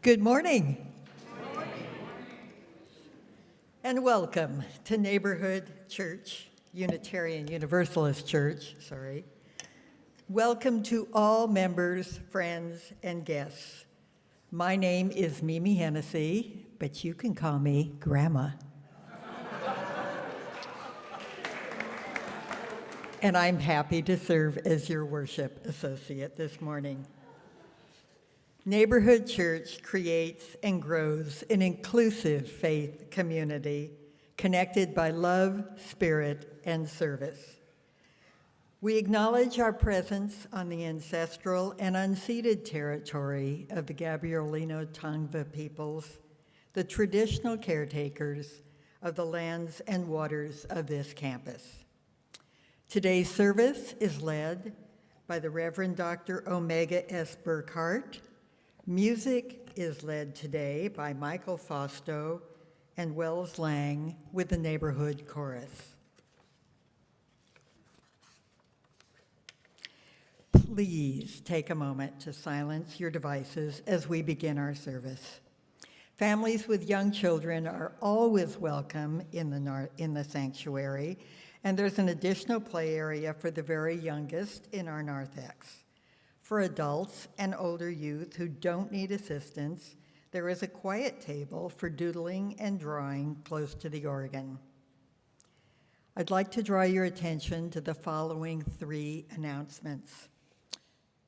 Good morning. And welcome to Neighborhood Church, Unitarian Universalist Church, Welcome to all members, friends, and guests. My name is Mimi Hennessy, but you can call me Grandma. And I'm happy to serve as your worship associate this morning. Neighborhood Church creates and grows an inclusive faith community connected by love, spirit, and service. We acknowledge our presence on the ancestral and unceded territory of the Gabrielino Tongva peoples, the traditional caretakers of the lands and waters of this campus. Today's service is led by the Reverend Dr. Omega S. Burkhart. Music is led today by Michael Fausto and Wells Lang with the Neighborhood Chorus. Please take a moment to silence your devices as we begin our service. Families with young children are always welcome in the sanctuary, and there's an additional play area for the very youngest in our narthex. For adults and older youth who don't need assistance, there is a quiet table for doodling and drawing close to the organ. I'd like to draw your attention to the following 3 announcements.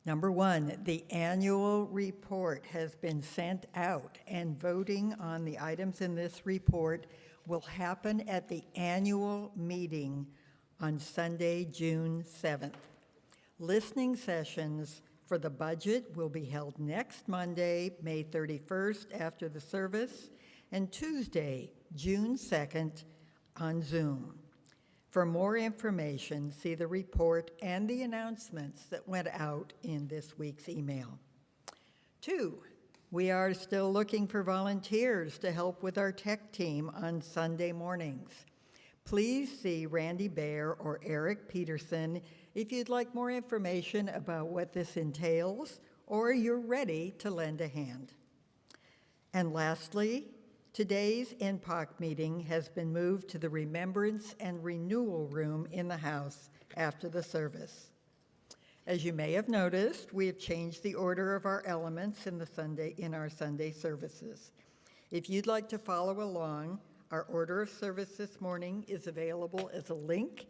Number 1, the annual report has been sent out, and voting on the items in this report will happen at the annual meeting on Sunday, June 7th. Listening sessions for the budget will be held next Monday, May 31st after the service, and Tuesday, June 2nd on Zoom. For more information, see the report and the announcements that went out in this week's email. 2, we are still looking for volunteers to help with our tech team on Sunday mornings. Please see Randy Baer or Eric Peterson if you'd like more information about what this entails or you're ready to lend a hand. And lastly, today's NPOC meeting has been moved to the Remembrance and Renewal Room in the house after the service. As you may have noticed, we have changed the order of our elements in our Sunday services. If you'd like to follow along, our order of service this morning is available as a link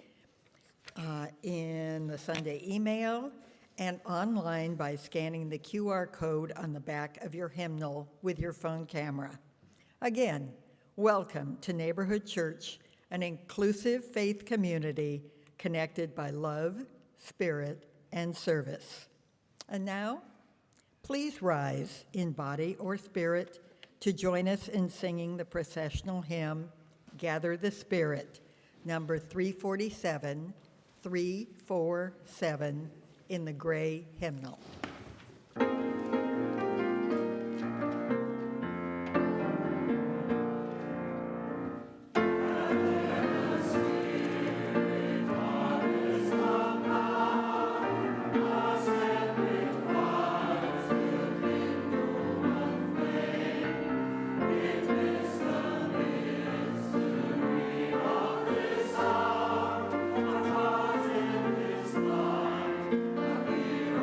in the Sunday email and online by scanning the QR code on the back of your hymnal with your phone camera. Again, welcome to Neighborhood Church, an inclusive faith community connected by love, spirit, and service. And now, please rise in body or spirit to join us in singing the processional hymn, Gather the Spirit, number 347, 347 in the gray hymnal.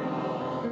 All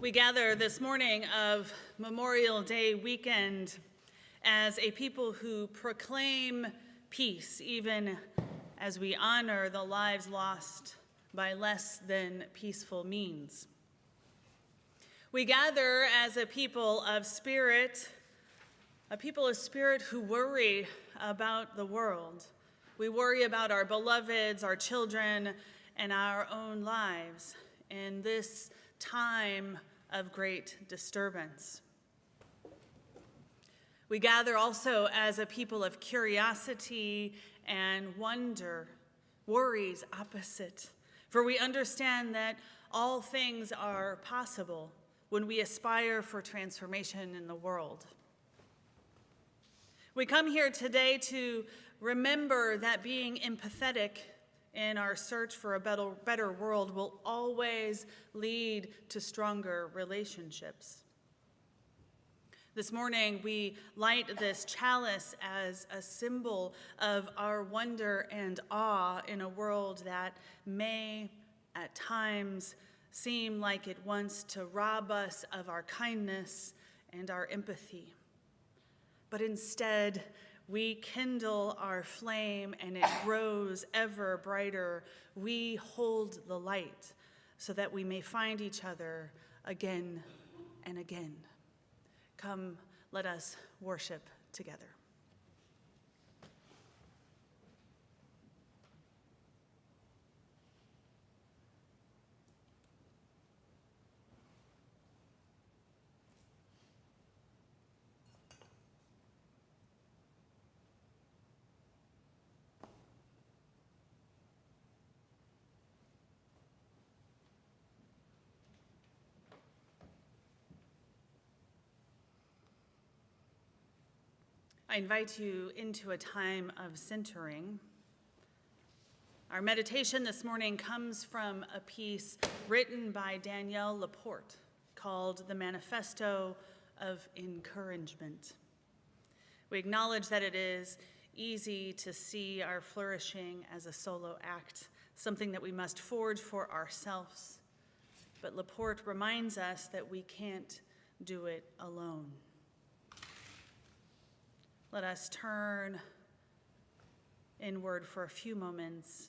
We gather this morning of Memorial Day weekend as a people who proclaim peace, even as we honor the lives lost by less than peaceful means. We gather as a people of spirit who worry about the world. We worry about our beloveds, our children, and our own lives in this time of great disturbance. We gather also as a people of curiosity and wonder, worries opposite, for we understand that all things are possible when we aspire for transformation in the world. We come here today to remember that being empathetic in our search for a better world will always lead to stronger relationships. This morning, we light this chalice as a symbol of our wonder and awe in a world that may, at times, seem like it wants to rob us of our kindness and our empathy. But instead, we kindle our flame and it grows ever brighter. We hold the light so that we may find each other again and again. Come, let us worship together. I invite you into a time of centering. Our meditation this morning comes from a piece written by Danielle Laporte called The Manifesto of Encouragement. We acknowledge that it is easy to see our flourishing as a solo act, something that we must forge for ourselves. But Laporte reminds us that we can't do it alone. Let us turn inward for a few moments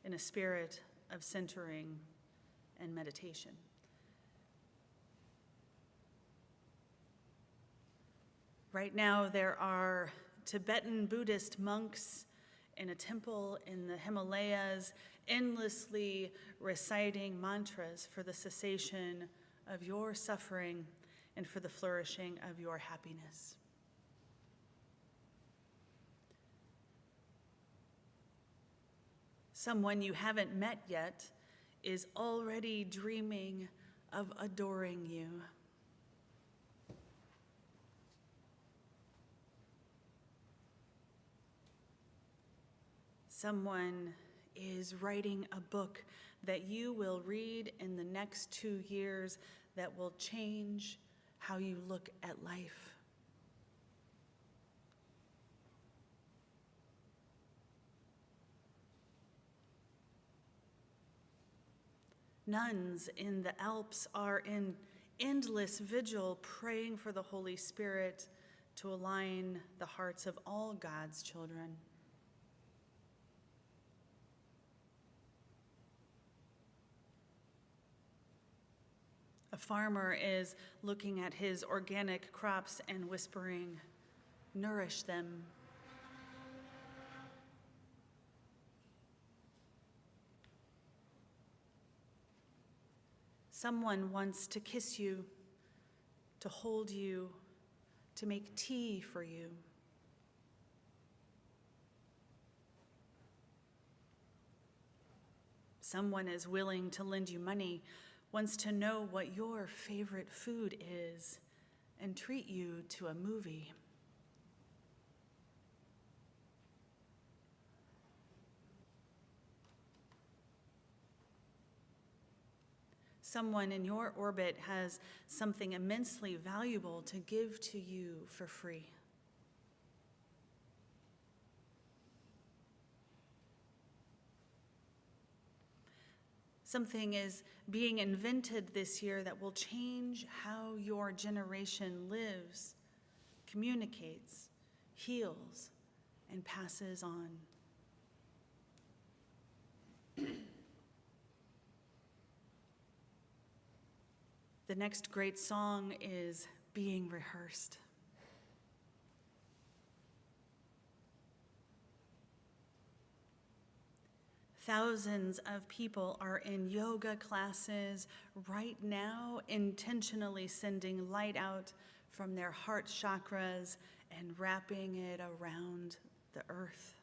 in a spirit of centering and meditation. Right now, there are Tibetan Buddhist monks in a temple in the Himalayas endlessly reciting mantras for the cessation of your suffering and for the flourishing of your happiness. Someone you haven't met yet is already dreaming of adoring you. Someone is writing a book that you will read in the next 2 years that will change how you look at life. Nuns in the Alps are in endless vigil praying for the Holy Spirit to align the hearts of all God's children. A farmer is looking at his organic crops and whispering, "Nourish them." Someone wants to kiss you, to hold you, to make tea for you. Someone is willing to lend you money, wants to know what your favorite food is, and treat you to a movie. Someone in your orbit has something immensely valuable to give to you for free. Something is being invented this year that will change how your generation lives, communicates, heals, and passes on. The next great song is being rehearsed. Thousands of people are in yoga classes right now, intentionally sending light out from their heart chakras and wrapping it around the earth.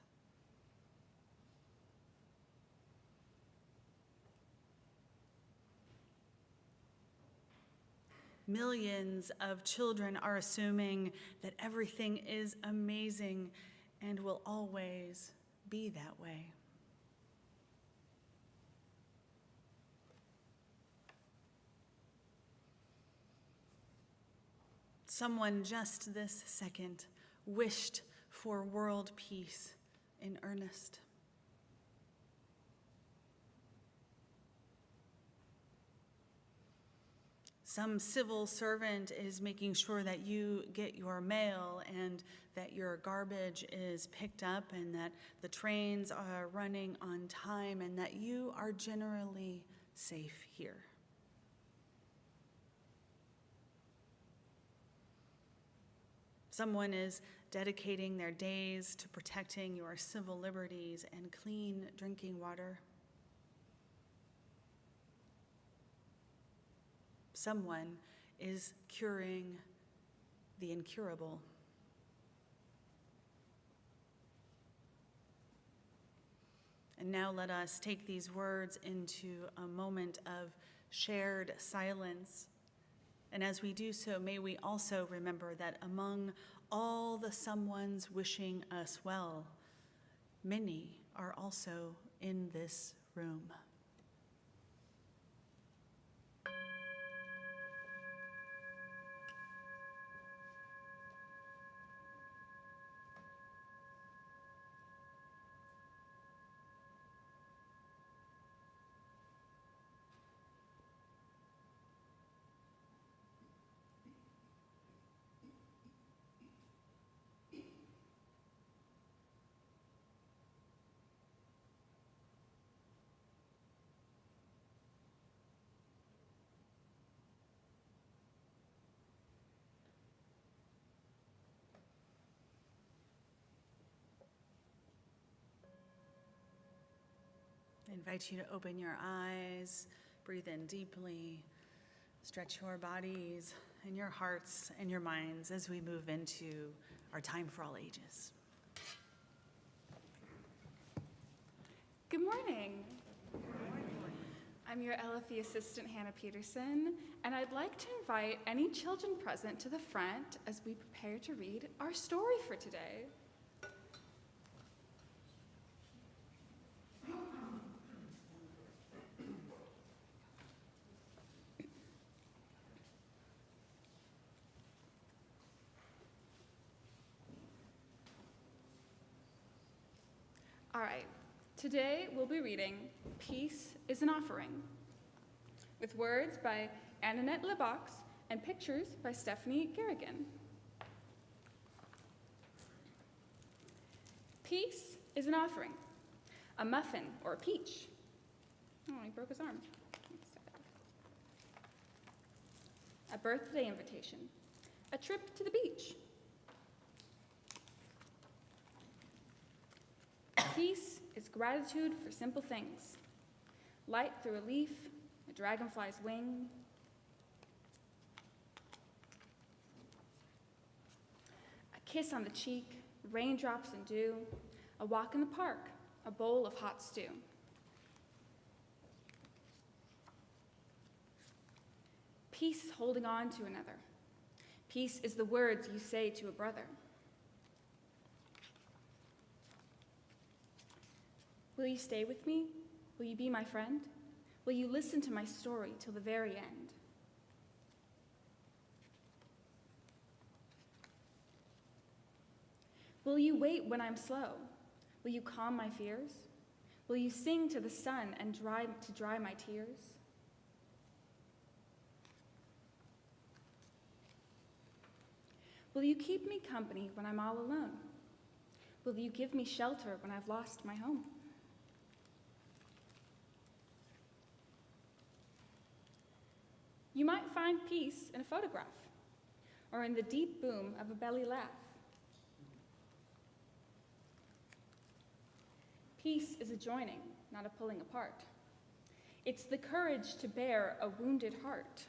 Millions of children are assuming that everything is amazing and will always be that way. Someone just this second wished for world peace in earnest. Some civil servant is making sure that you get your mail and that your garbage is picked up and that the trains are running on time and that you are generally safe here. Someone is dedicating their days to protecting your civil liberties and clean drinking water. Someone is curing the incurable. And now let us take these words into a moment of shared silence. And as we do so, may we also remember that among all the someones wishing us well, many are also in this room. I invite you to open your eyes, breathe in deeply, stretch your bodies and your hearts and your minds as we move into our time for all ages. Good morning. I'm your LFE assistant, Hannah Peterson, and I'd like to invite any children present to the front as we prepare to read our story for today. All right, today we'll be reading Peace is an Offering, with words by Annette Lebox and pictures by Stephanie Garrigan. Peace is an offering, a muffin or a peach. Oh, he broke his arm. That's sad. A birthday invitation, a trip to the beach. Peace is gratitude for simple things. Light through a leaf, a dragonfly's wing. A kiss on the cheek, raindrops and dew. A walk in the park, a bowl of hot stew. Peace is holding on to another. Peace is the words you say to a brother. Will you stay with me? Will you be my friend? Will you listen to my story till the very end? Will you wait when I'm slow? Will you calm my fears? Will you sing to the sun and dry my tears? Will you keep me company when I'm all alone? Will you give me shelter when I've lost my home? You might find peace in a photograph or in the deep boom of a belly laugh. Peace is a joining, not a pulling apart. It's the courage to bear a wounded heart.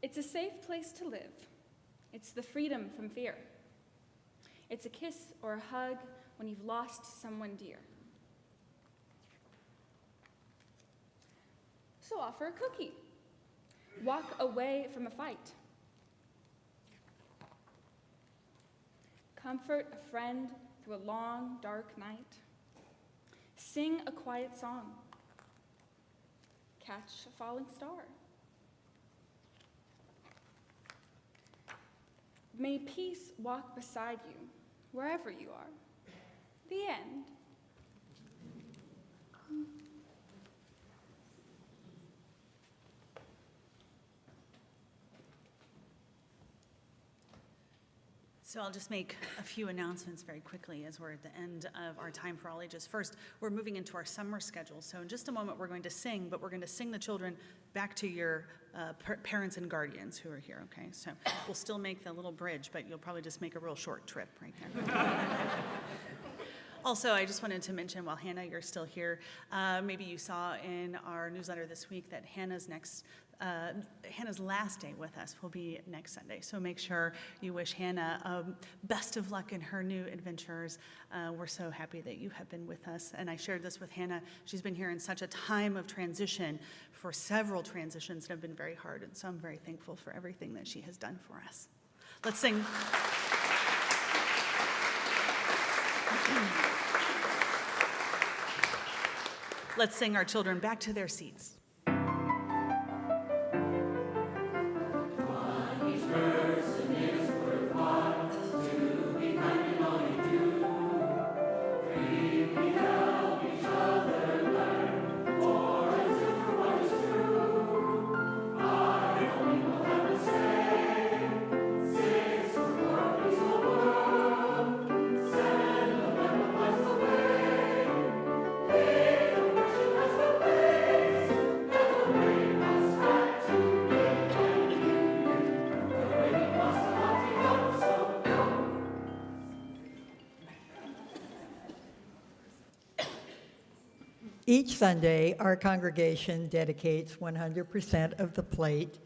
It's a safe place to live. It's the freedom from fear. It's a kiss or a hug when you've lost someone dear. So offer a cookie. Walk away from a fight. Comfort a friend through a long, dark night. Sing a quiet song. Catch a falling star. May peace walk beside you, wherever you are. The end. So I'll just make a few announcements very quickly as we're at the end of our Time for All Ages. First, we're moving into our summer schedule. So in just a moment, we're going to sing, but we're going to sing the children back to your parents and guardians who are here, okay? So we'll still make the little bridge, but you'll probably just make a real short trip right there. Also, I just wanted to mention, while Hannah, you're still here, maybe you saw in our newsletter this week that Hannah's last day with us will be next Sunday. So make sure you wish Hannah best of luck in her new adventures. We're so happy that you have been with us. And I shared this with Hannah. She's been here in such a time of transition, for several transitions that have been very hard. And so I'm very thankful for everything that she has done for us. Let's sing. Let's sing our children back to their seats. Each Sunday, our congregation dedicates 100% of the plate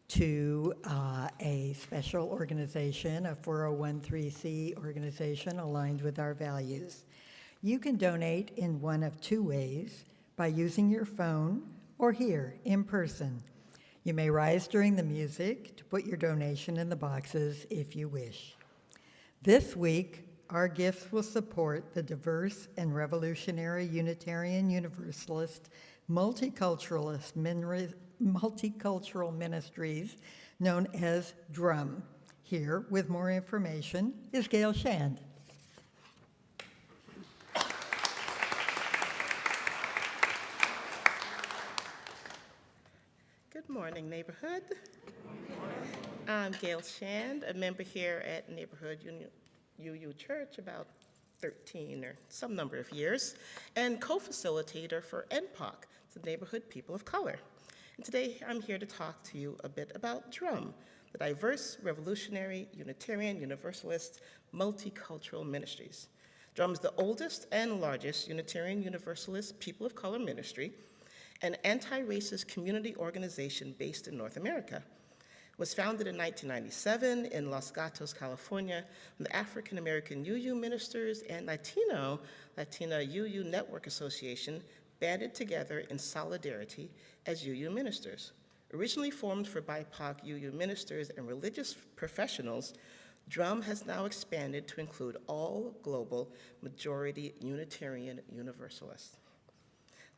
to a special organization, a 401(c) organization aligned with our values. You can donate in one of two ways: by using your phone or here in person. You may rise during the music to put your donation in the boxes if you wish. This week, our gifts will support the diverse and revolutionary Unitarian Universalist multicultural ministries known as DRUM. Here with more information is Gail Shand. Good morning, neighborhood. I'm Gail Shand, a member here at Neighborhood UU Church, about 13 or some number of years, and co-facilitator for NPOC, the Neighborhood People of Color. And today I'm here to talk to you a bit about DRUM, the Diverse, Revolutionary, Unitarian, Universalist, Multicultural Ministries. DRUM is the oldest and largest Unitarian Universalist People of Color ministry, an anti-racist community organization based in North America. It was founded in 1997 in Los Gatos, California, when the African American UU Ministers and Latina UU Network Association banded together in solidarity as UU ministers. Originally formed for BIPOC UU ministers and religious professionals, DRUM has now expanded to include all global majority Unitarian Universalists.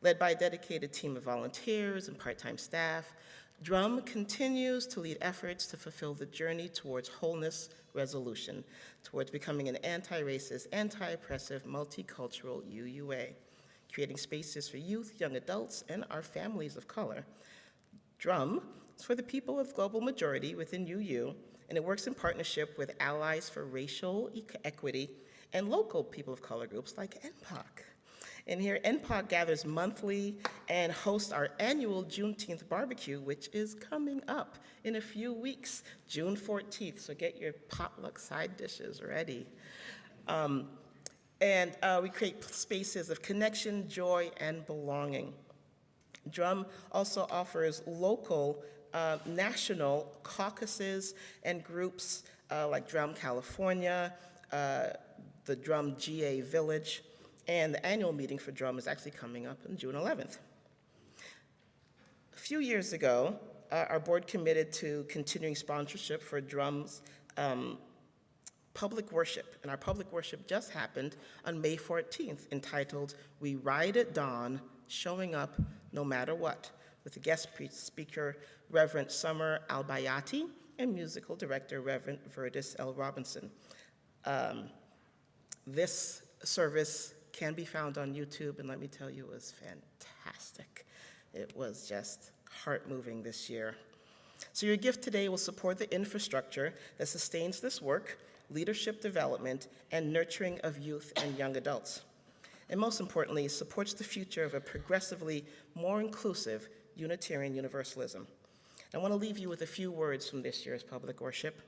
Led by a dedicated team of volunteers and part-time staff, Drum continues to lead efforts to fulfill the journey towards wholeness resolution, towards becoming an anti-racist, anti-oppressive, multicultural UUA, creating spaces for youth, young adults, and our families of color. Drum is for the people of global majority within UU, and it works in partnership with allies for racial equity and local people of color groups like NPOC. And here, NPOC gathers monthly and hosts our annual Juneteenth barbecue, which is coming up in a few weeks, June 14th, so get your potluck side dishes ready. We create spaces of connection, joy, and belonging. Drum also offers local, national caucuses and groups like Drum California, the Drum GA Village, and the annual meeting for Drum is actually coming up on June 11th. A few years ago, our board committed to continuing sponsorship for Drum's public worship, and our public worship just happened on May 14th, entitled "We Ride at Dawn, Showing Up No Matter What," with the guest speaker, Reverend Summer Albayati, and musical director, Reverend Verdis L. Robinson. This service can be found on YouTube, and let me tell you, it was fantastic. It was just heart-moving this year. So your gift today will support the infrastructure that sustains this work, leadership development, and nurturing of youth and young adults. And most importantly, supports the future of a progressively more inclusive Unitarian Universalism. I want to leave you with a few words from this year's public worship.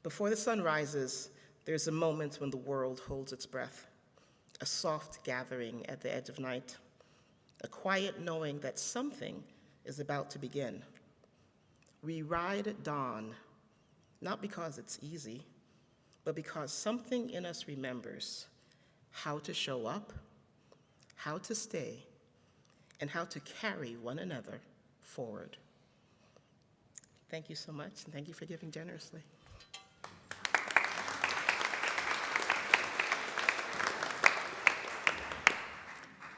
Before the sun rises, there's a moment when the world holds its breath, a soft gathering at the edge of night, a quiet knowing that something is about to begin. We ride at dawn, not because it's easy, but because something in us remembers how to show up, how to stay, and how to carry one another forward. Thank you so much, and thank you for giving generously.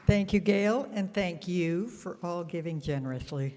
Thank you, Gail, and thank you for all giving generously.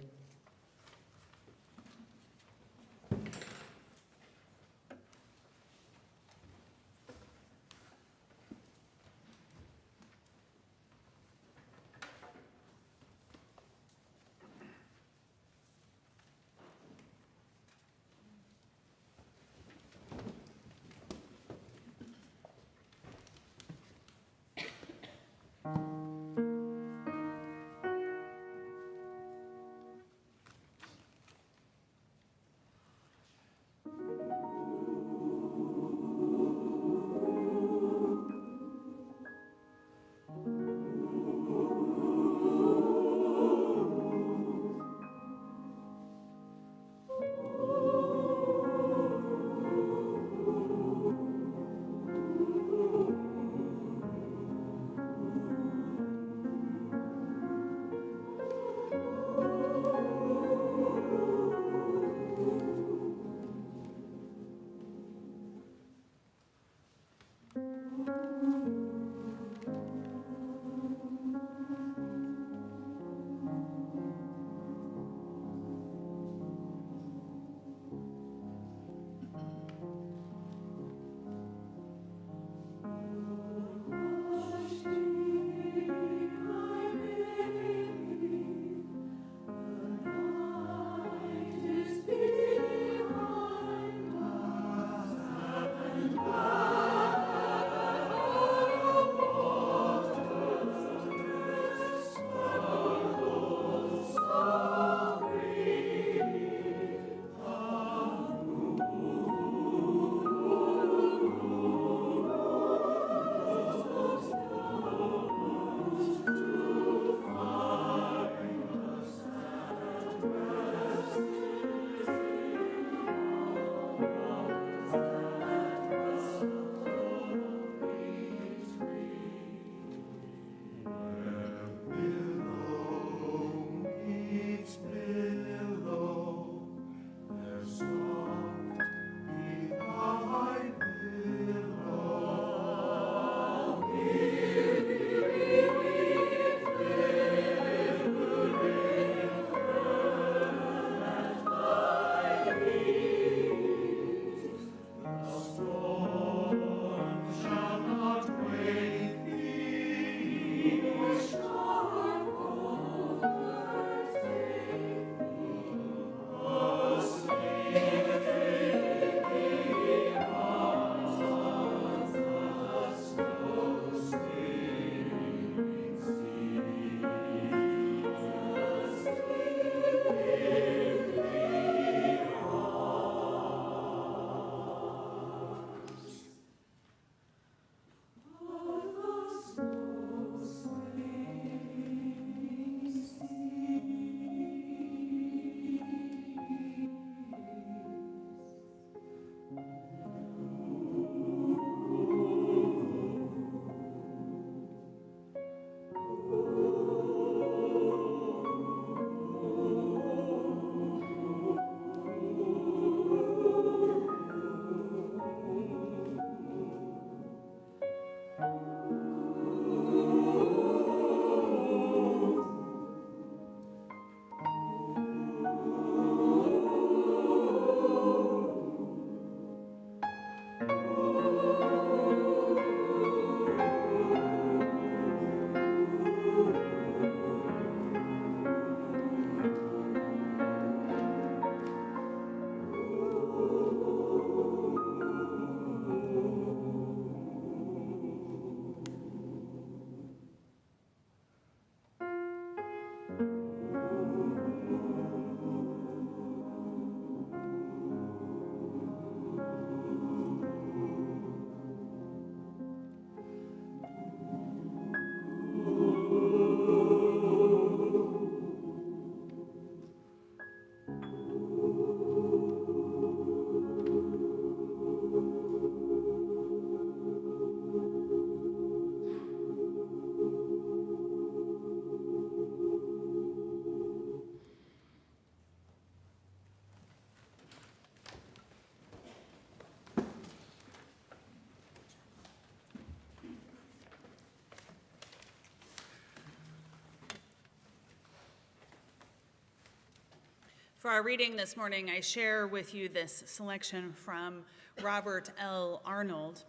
For our reading this morning, I share with you this selection from Robert L. Arnold.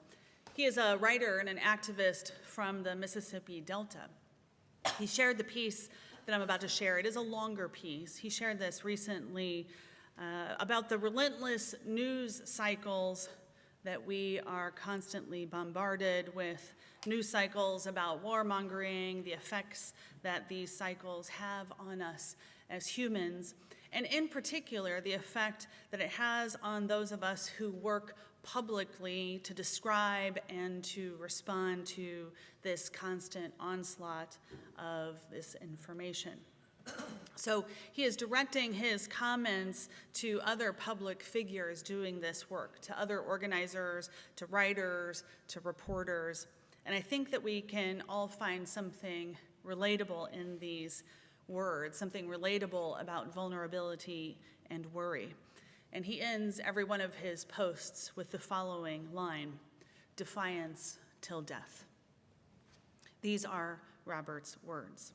He is a writer and an activist from the Mississippi Delta. He shared the piece that I'm about to share. It is a longer piece. He shared this recently about the relentless news cycles that we are constantly bombarded with, news cycles about warmongering, the effects that these cycles have on us as humans, and in particular, the effect that it has on those of us who work publicly to describe and to respond to this constant onslaught of this information. So he is directing his comments to other public figures doing this work, to other organizers, to writers, to reporters. And I think that we can all find something relatable in these words, something relatable about vulnerability and worry. And he ends every one of his posts with the following line: defiance till death. These are Robert's words.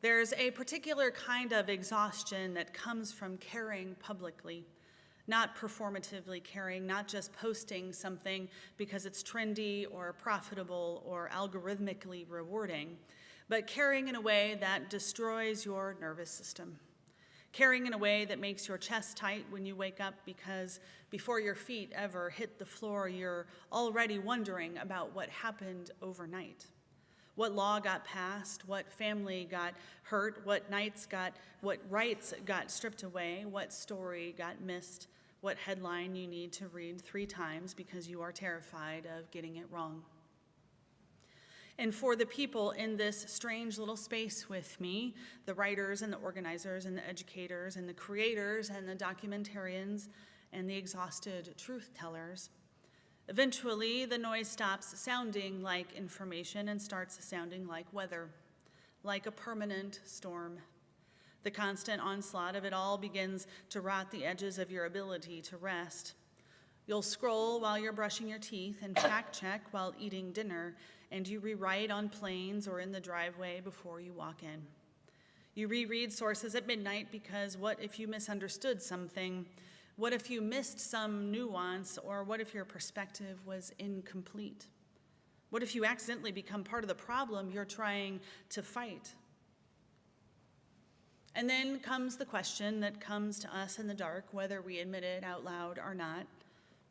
There's a particular kind of exhaustion that comes from caring publicly, not performatively caring, not just posting something because it's trendy or profitable or algorithmically rewarding, but caring in a way that destroys your nervous system. Caring in a way that makes your chest tight when you wake up because before your feet ever hit the floor, you're already wondering about what happened overnight. What law got passed, what family got hurt, what rights got stripped away, what story got missed, what headline you need to read 3 times because you are terrified of getting it wrong. And for the people in this strange little space with me, the writers and the organizers and the educators and the creators and the documentarians and the exhausted truth tellers, eventually the noise stops sounding like information and starts sounding like weather, like a permanent storm. The constant onslaught of it all begins to rot the edges of your ability to rest. You'll scroll while you're brushing your teeth and fact check while eating dinner, and you rewrite on planes or in the driveway before you walk in. You reread sources at midnight because what if you misunderstood something? What if you missed some nuance, or what if your perspective was incomplete? What if you accidentally become part of the problem you're trying to fight? And then comes the question that comes to us in the dark, whether we admit it out loud or not.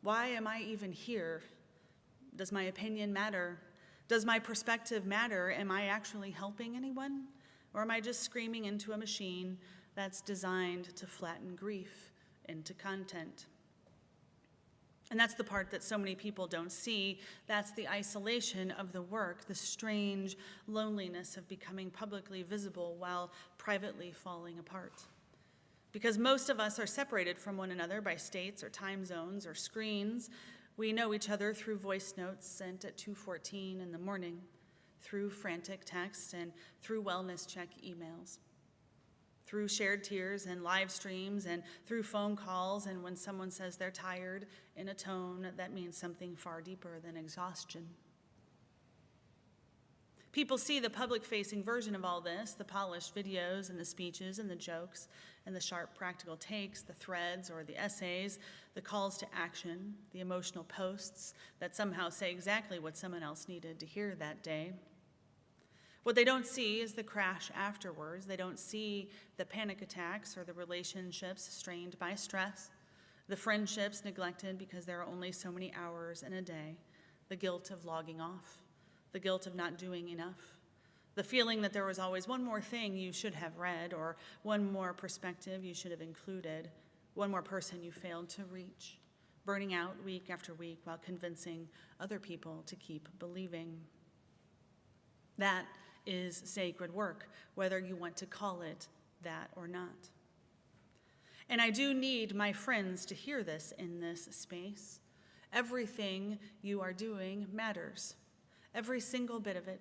Why am I even here? Does my opinion matter? Does my perspective matter? Am I actually helping anyone? Or am I just screaming into a machine that's designed to flatten grief into content? And that's the part that so many people don't see. That's the isolation of the work, the strange loneliness of becoming publicly visible while privately falling apart. Because most of us are separated from one another by states or time zones or screens. We know each other through voice notes sent at 2:14 in the morning, through frantic texts, and through wellness check emails, through shared tears and live streams, and through phone calls, and when someone says they're tired in a tone that means something far deeper than exhaustion. People see the public-facing version of all this, the polished videos and the speeches and the jokes and the sharp practical takes, the threads or the essays, the calls to action, the emotional posts that somehow say exactly what someone else needed to hear that day. What they don't see is the crash afterwards. They don't see the panic attacks or the relationships strained by stress, the friendships neglected because there are only so many hours in a day, the guilt of logging off, the guilt of not doing enough, the feeling that there was always one more thing you should have read or one more perspective you should have included, one more person you failed to reach, burning out week after week while convincing other people to keep believing. That is sacred work, whether you want to call it that or not. And I do need my friends to hear this in this space. Everything you are doing matters. Every single bit of it.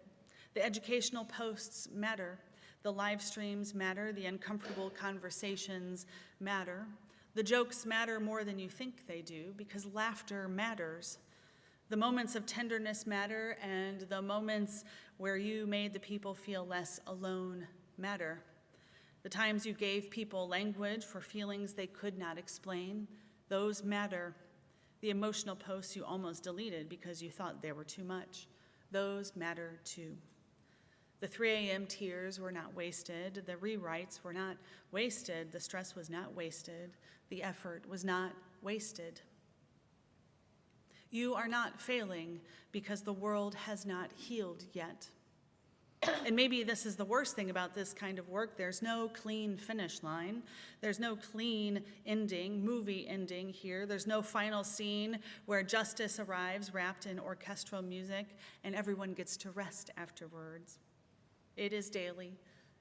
The educational posts matter. The live streams matter. The uncomfortable conversations matter. The jokes matter more than you think they do because laughter matters. The moments of tenderness matter, and the moments where you made the people feel less alone matter. The times you gave people language for feelings they could not explain, those matter. The emotional posts you almost deleted because you thought they were too much, those matter too. The 3 a.m. tears were not wasted. The rewrites were not wasted. The stress was not wasted. The effort was not wasted. You are not failing because the world has not healed yet. And maybe this is the worst thing about this kind of work. There's no clean finish line. There's no clean ending, movie ending here. There's no final scene where justice arrives wrapped in orchestral music and everyone gets to rest afterwards. It is daily.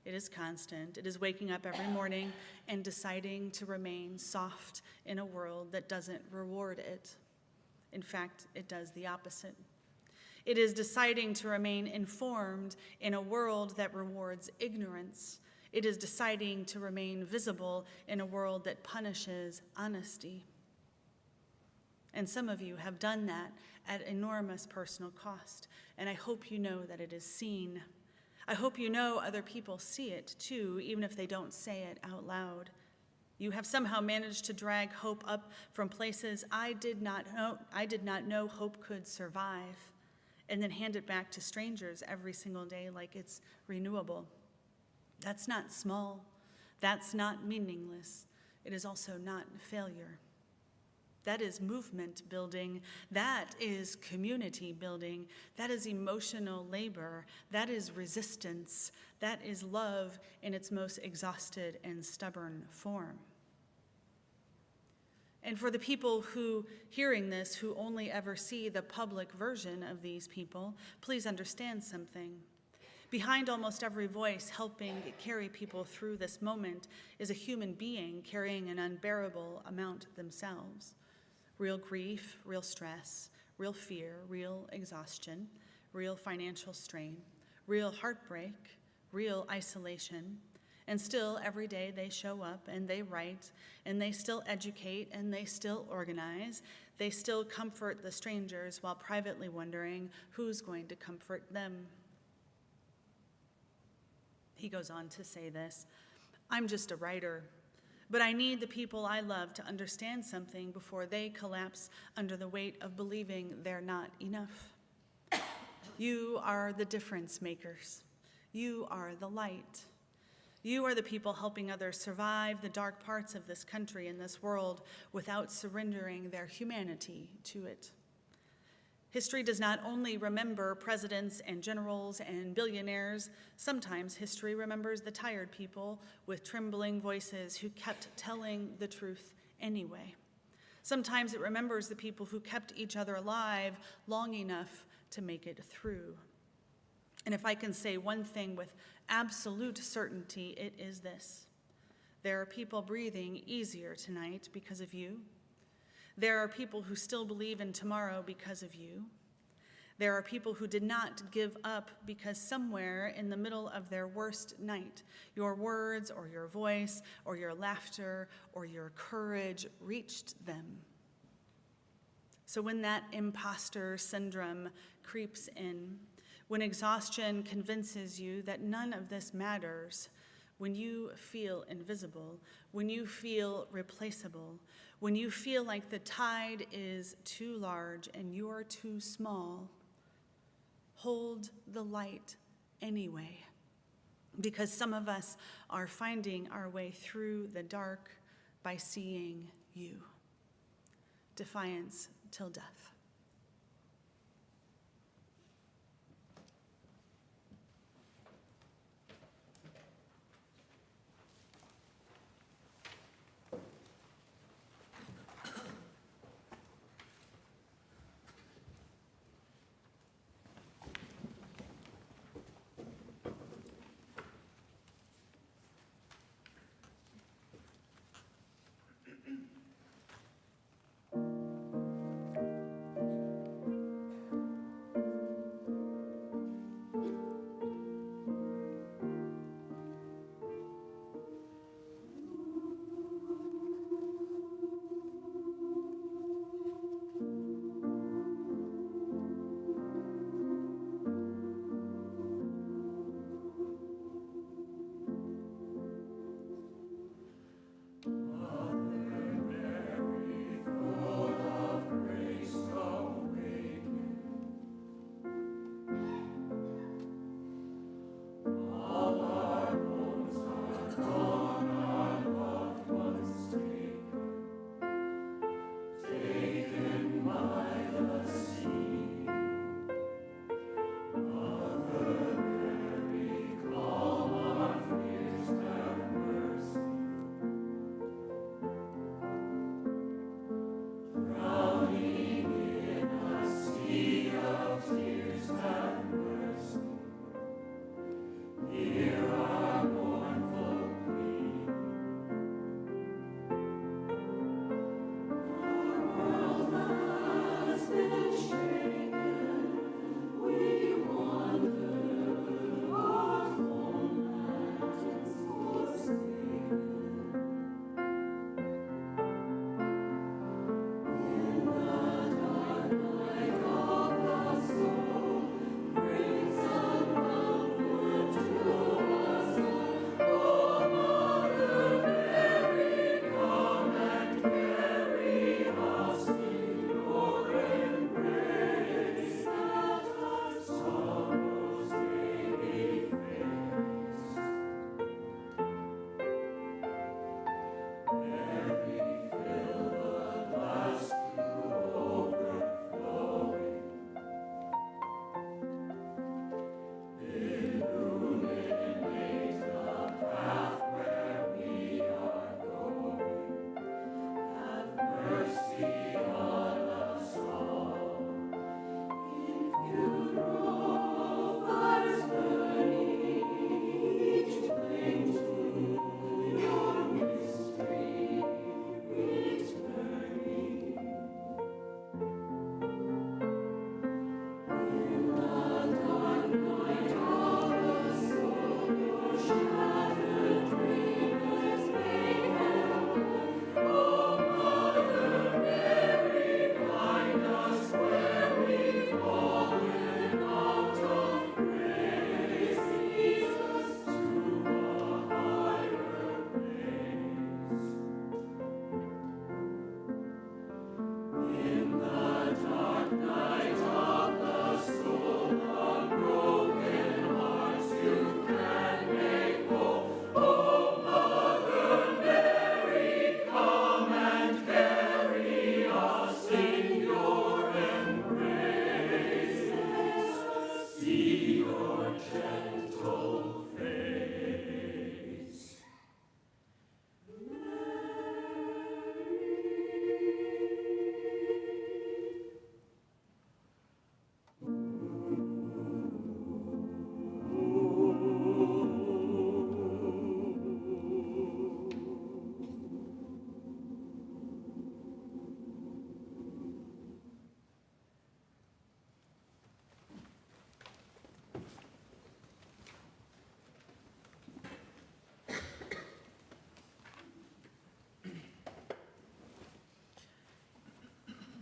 It is constant. It is waking up every morning and deciding to remain soft in a world that doesn't reward it. In fact, it does the opposite. It is deciding to remain informed in a world that rewards ignorance. It is deciding to remain visible in a world that punishes honesty. And some of you have done that at enormous personal cost, and I hope you know that it is seen. I hope you know other people see it too, even if they don't say it out loud. You have somehow managed to drag hope up from places I did not know hope could survive, and then hand it back to strangers every single day like it's renewable. That's not small. That's not meaningless. It is also not failure. That is movement building. That is community building. That is emotional labor. That is resistance. That is love in its most exhausted and stubborn form. And for the people who, hearing this, who only ever see the public version of these people, please understand something. Behind almost every voice helping carry people through this moment is a human being carrying an unbearable amount themselves. Real grief, real stress, real fear, real exhaustion, real financial strain, real heartbreak, real isolation. And still, every day they show up and they write and they still educate and they still organize. They still comfort the strangers while privately wondering who's going to comfort them. He goes on to say this, I'm just a writer, but I need the people I love to understand something before they collapse under the weight of believing they're not enough. You are the difference makers. You are the light. You are the people helping others survive the dark parts of this country and this world without surrendering their humanity to it. History does not only remember presidents and generals and billionaires. Sometimes history remembers the tired people with trembling voices who kept telling the truth anyway. Sometimes it remembers the people who kept each other alive long enough to make it through. And if I can say one thing with absolute certainty, it is this. There are people breathing easier tonight because of you. There are people who still believe in tomorrow because of you. There are people who did not give up because somewhere in the middle of their worst night, your words or your voice or your laughter or your courage reached them. So when that imposter syndrome creeps in, when exhaustion convinces you that none of this matters, when you feel invisible, when you feel replaceable, when you feel like the tide is too large and you're too small, hold the light anyway. Because some of us are finding our way through the dark by seeing you. Defiance till death.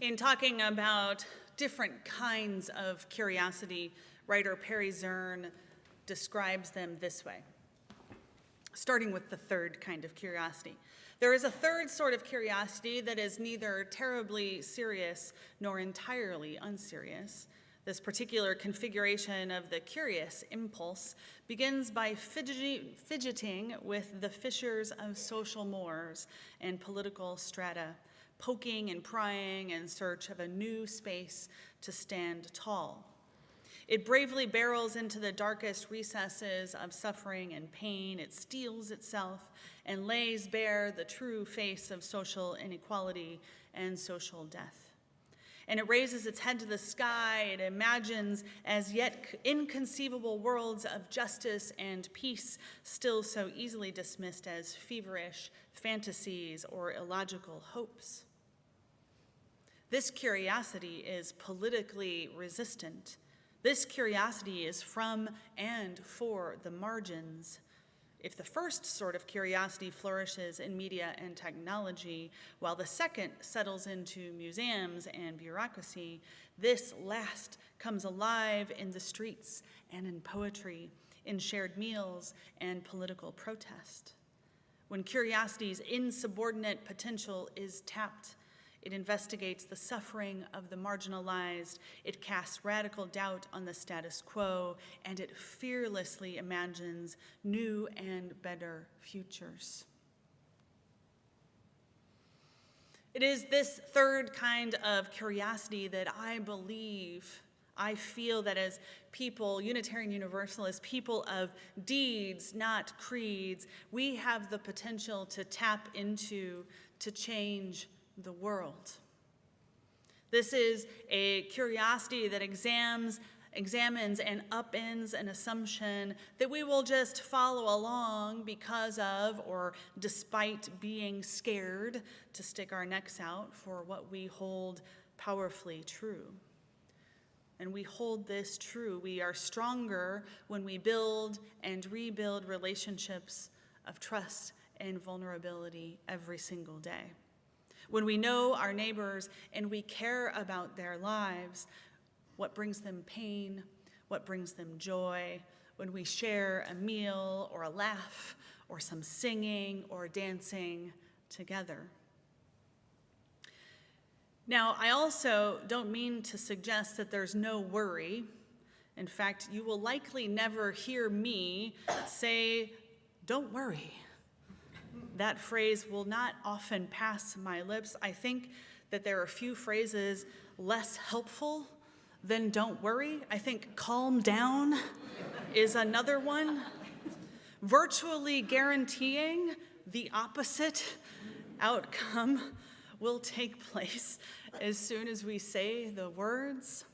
In talking about different kinds of curiosity, writer Perry Zern describes them this way, starting with the third kind of curiosity. There is a third sort of curiosity that is neither terribly serious nor entirely unserious. This particular configuration of the curious impulse begins by fidgeting with the fissures of social mores and political strata, poking and prying in search of a new space to stand tall. It bravely barrels into the darkest recesses of suffering and pain. It steels itself and lays bare the true face of social inequality and social death. And it raises its head to the sky. It imagines as yet inconceivable worlds of justice and peace, still so easily dismissed as feverish fantasies or illogical hopes. This curiosity is politically resistant. This curiosity is from and for the margins. If the first sort of curiosity flourishes in media and technology, while the second settles into museums and bureaucracy, this last comes alive in the streets and in poetry, in shared meals and political protest. When curiosity's insubordinate potential is tapped, it investigates the suffering of the marginalized, it casts radical doubt on the status quo, and it fearlessly imagines new and better futures. It is this third kind of curiosity that I feel that as people, Unitarian Universalists, people of deeds, not creeds, we have the potential to tap into, to change the world. This is a curiosity that examines and upends an assumption that we will just follow along because of or despite being scared to stick our necks out for what we hold powerfully true. And we hold this true. We are stronger when we build and rebuild relationships of trust and vulnerability every single day. When we know our neighbors and we care about their lives, what brings them pain, what brings them joy, when we share a meal or a laugh or some singing or dancing together. Now, I also don't mean to suggest that there's no worry. In fact, you will likely never hear me say, "Don't worry." That phrase will not often pass my lips. I think that there are few phrases less helpful than "don't worry." I think "calm down" is another one. Virtually guaranteeing the opposite outcome will take place as soon as we say the words.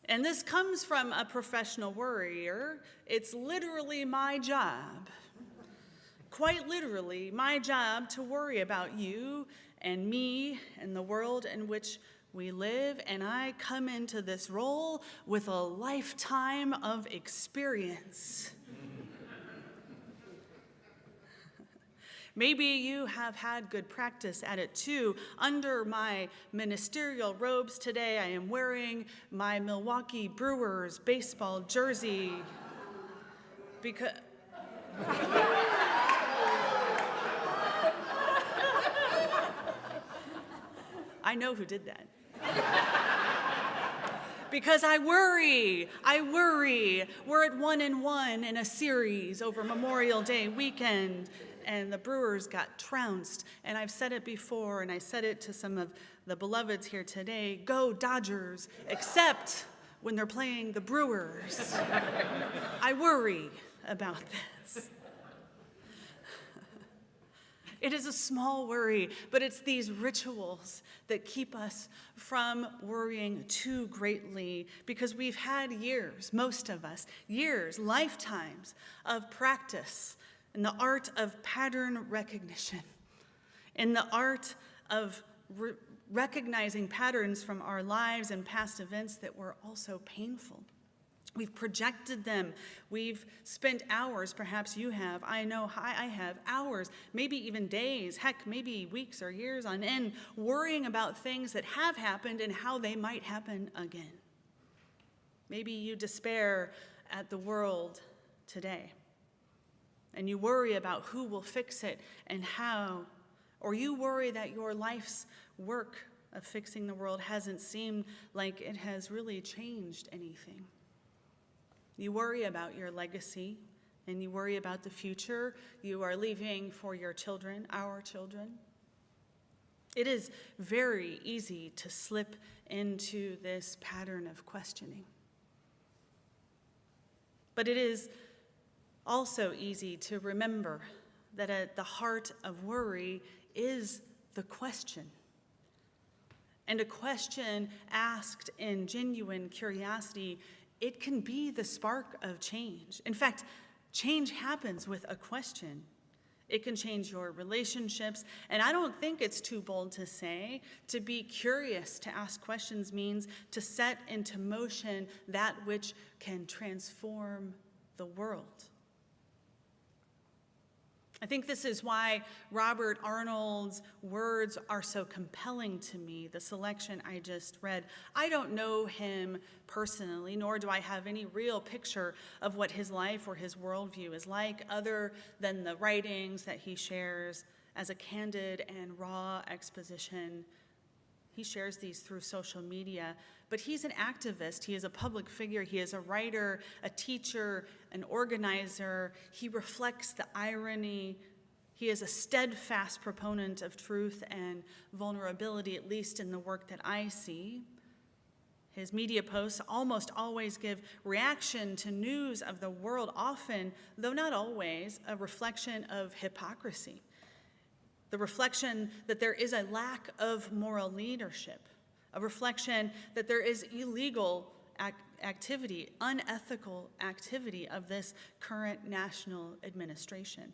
And this comes from a professional worrier. It's literally my job. Quite literally, my job to worry about you and me and the world in which we live, and I come into this role with a lifetime of experience. Maybe you have had good practice at it too. Under my ministerial robes today, I am wearing my Milwaukee Brewers baseball jersey because I know who did that. Because I worry. We're at 1-1 in a series over Memorial Day weekend, and the Brewers got trounced. And I've said it before, and I said it to some of the Blvds here today, go Dodgers, except when they're playing the Brewers. I worry about this. It is a small worry, but it's these rituals that keep us from worrying too greatly, because we've had years, most of us, years, lifetimes of practice in the art of pattern recognition, in the art of recognizing patterns from our lives and past events that were also painful. We've projected them. We've spent hours, perhaps you have, I know I have, hours, maybe even days, heck, maybe weeks or years on end, worrying about things that have happened and how they might happen again. Maybe you despair at the world today, and you worry about who will fix it and how, or you worry that your life's work of fixing the world hasn't seemed like it has really changed anything. You worry about your legacy, and you worry about the future you are leaving for your children, our children. It is very easy to slip into this pattern of questioning. But it is also easy to remember that at the heart of worry is the question. And a question asked in genuine curiosity, it can be the spark of change. In fact, change happens with a question. It can change your relationships, and I don't think it's too bold to say to be curious, to ask questions means to set into motion that which can transform the world. I think this is why Robert Arnold's words are so compelling to me, the selection I just read. I don't know him personally, nor do I have any real picture of what his life or his worldview is like, other than the writings that he shares as a candid and raw exposition. He shares these through social media, but he's an activist. He is a public figure. He is a writer, a teacher, an organizer. He reflects the irony. He is a steadfast proponent of truth and vulnerability, at least in the work that I see. His media posts almost always give reaction to news of the world, often, though not always, a reflection of hypocrisy. The reflection that there is a lack of moral leadership, a reflection that there is illegal activity, unethical activity of this current national administration.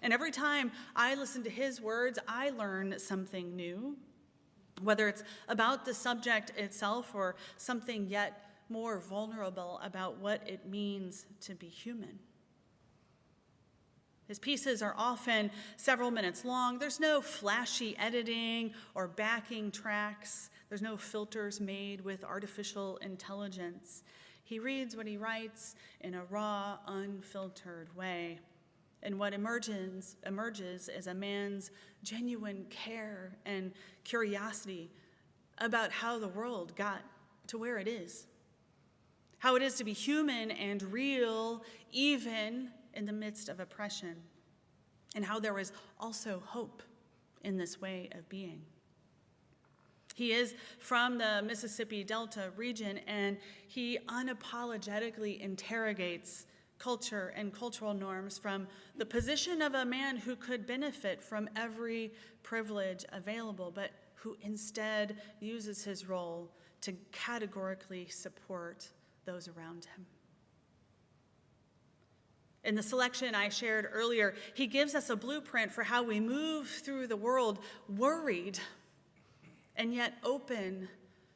And every time I listen to his words, I learn something new, whether it's about the subject itself or something yet more vulnerable about what it means to be human. His pieces are often several minutes long. There's no flashy editing or backing tracks. There's no filters made with artificial intelligence. He reads what he writes in a raw, unfiltered way. And what emerges is a man's genuine care and curiosity about how the world got to where it is, how it is to be human and real, even in the midst of oppression, and how there is also hope in this way of being. He is from the Mississippi Delta region, and he unapologetically interrogates culture and cultural norms from the position of a man who could benefit from every privilege available, but who instead uses his role to categorically support those around him. In the selection I shared earlier, he gives us a blueprint for how we move through the world worried and yet open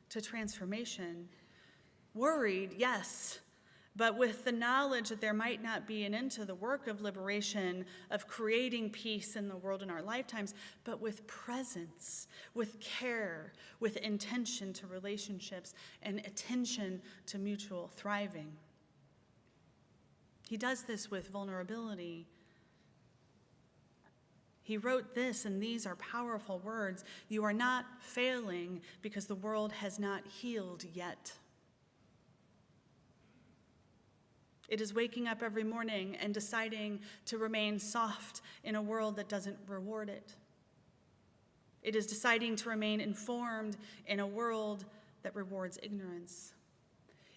to transformation. Worried, yes, but with the knowledge that there might not be an end to the work of liberation, of creating peace in the world in our lifetimes, but with presence, with care, with intention to relationships, and attention to mutual thriving. He does this with vulnerability. He wrote this, and these are powerful words. You are not failing because the world has not healed yet. It is waking up every morning and deciding to remain soft in a world that doesn't reward it. It is deciding to remain informed in a world that rewards ignorance.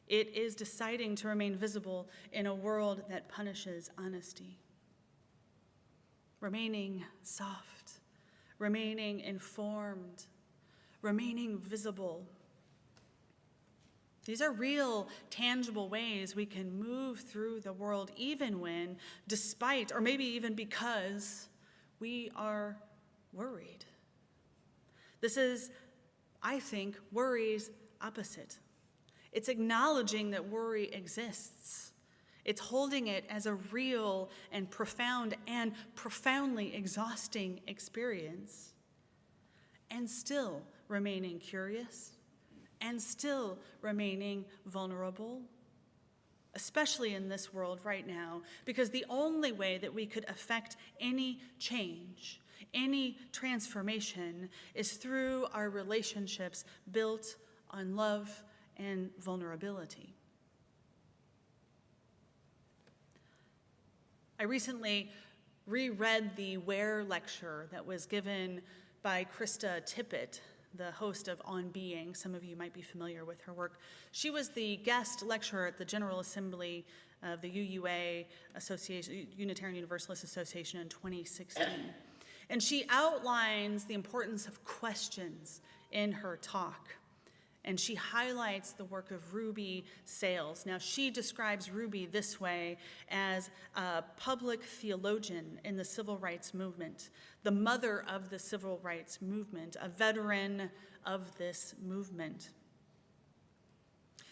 It is deciding to remain visible in a world that punishes honesty. Remaining soft, remaining informed, remaining visible. These are real, tangible ways we can move through the world even when, despite, or maybe even because, we are worried. This is, I think, worry's opposite. It's acknowledging that worry exists. It's holding it as a real and profound and profoundly exhausting experience, and still remaining curious, and still remaining vulnerable, especially in this world right now, because the only way that we could affect any change, any transformation, is through our relationships built on love and vulnerability. I recently reread the Where lecture that was given by Krista Tippett, the host of On Being. Some of you might be familiar with her work. She was the guest lecturer at the General Assembly of the UUA Association, Unitarian Universalist Association, in 2016. And she outlines the importance of questions in her talk. And she highlights the work of Ruby Sales. Now, she describes Ruby this way: as a public theologian in the civil rights movement, the mother of the civil rights movement, a veteran of this movement.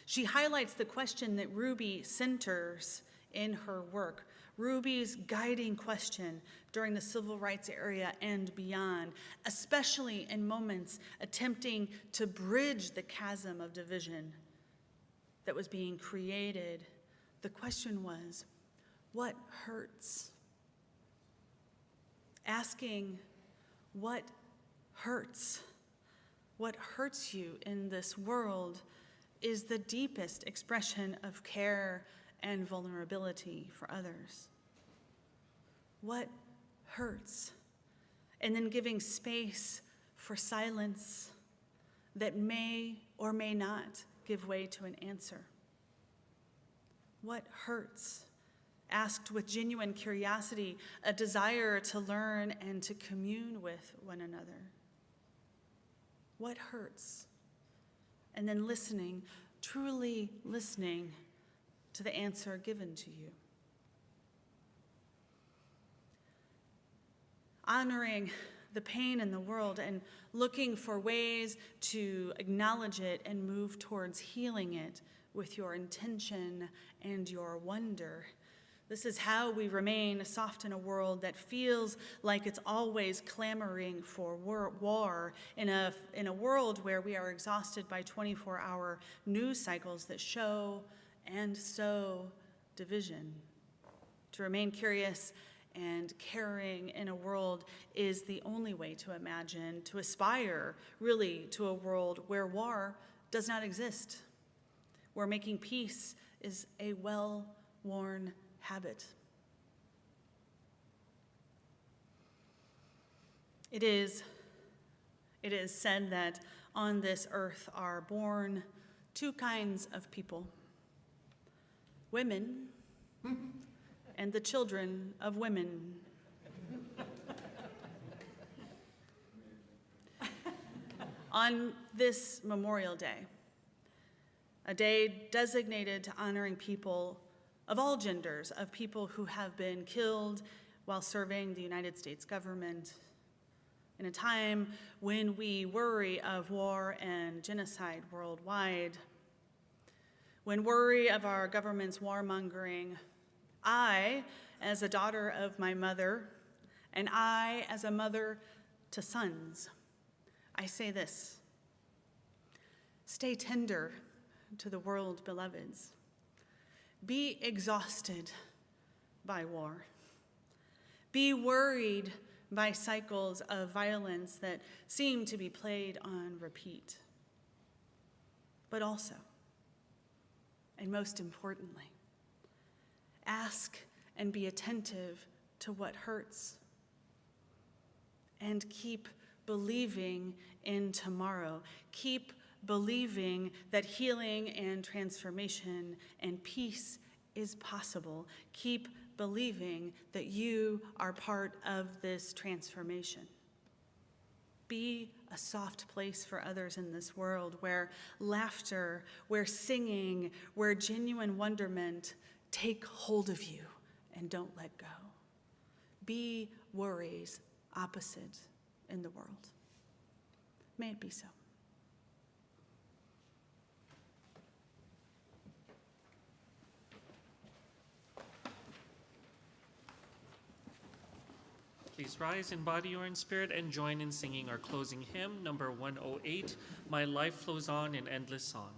She highlights the question that Ruby centers in her work, Ruby's guiding question during the civil rights era and beyond, especially in moments attempting to bridge the chasm of division that was being created. The question was, what hurts? Asking, what hurts? What hurts you in this world is the deepest expression of care and vulnerability for others. What hurts? And then giving space for silence that may or may not give way to an answer. What hurts? Asked with genuine curiosity, a desire to learn and to commune with one another. What hurts? And then listening, truly listening to the answer given to you. Honoring the pain in the world and looking for ways to acknowledge it and move towards healing it with your intention and your wonder. This is how we remain soft in a world that feels like it's always clamoring for war, in a world where we are exhausted by 24-hour news cycles that show and sow division. To remain curious and caring in a world is the only way to imagine, to aspire really to a world where war does not exist, where making peace is a well-worn habit. It is said that on this earth are born two kinds of people: women and the children of women. On this Memorial Day, a day designated to honoring people of all genders, of people who have been killed while serving the United States government, in a time when we worry of war and genocide worldwide, when worry of our government's warmongering, I, as a daughter of my mother, and I, as a mother to sons, I say this: stay tender to the world, beloveds. Be exhausted by war. Be worried by cycles of violence that seem to be played on repeat. But also, and most importantly, ask and be attentive to what hurts. And keep believing in tomorrow. Keep believing that healing and transformation and peace is possible. Keep believing that you are part of this transformation. Be a soft place for others in this world where laughter, where singing, where genuine wonderment take hold of you and don't let go. Be worry's opposite in the world. May it be so. please rise in body or in spirit and join in singing our closing hymn, number 108, My Life Flows On in Endless Song.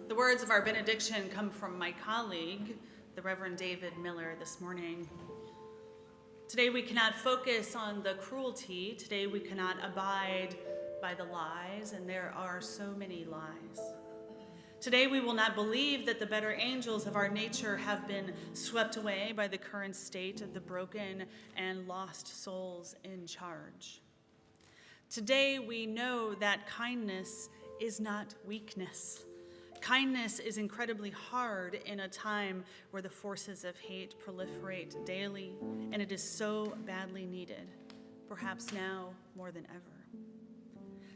The words of our benediction come from my colleague, the Reverend David Miller, this morning. Today we cannot focus on the cruelty. Today we cannot abide by the lies, and there are so many lies. Today we will not believe that the better angels of our nature have been swept away by the current state of the broken and lost souls in charge. Today we know that kindness is not weakness. Kindness is incredibly hard in a time where the forces of hate proliferate daily, and it is so badly needed, perhaps now more than ever.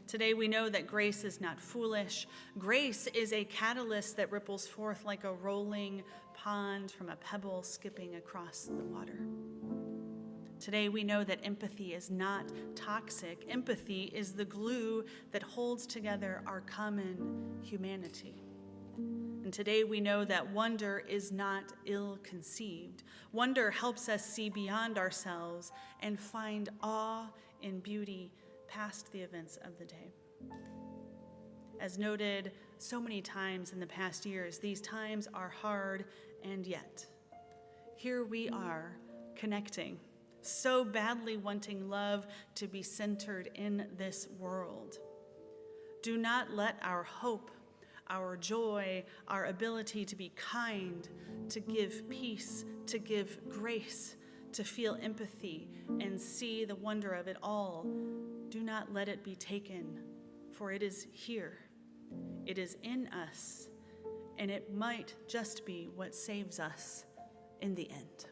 Today we know that grace is not foolish. Grace is a catalyst that ripples forth like a rolling pond from a pebble skipping across the water. Today we know that empathy is not toxic. Empathy is the glue that holds together our common humanity. And today we know that wonder is not ill-conceived. Wonder helps us see beyond ourselves and find awe and beauty past the events of the day. As noted so many times in the past years, these times are hard, and yet here we are connecting, so badly wanting love to be centered in this world. Do not let our hope, our joy, our ability to be kind, to give peace, to give grace, to feel empathy and see the wonder of it all, do not let it be taken, for it is here. It is in us, and it might just be what saves us in the end.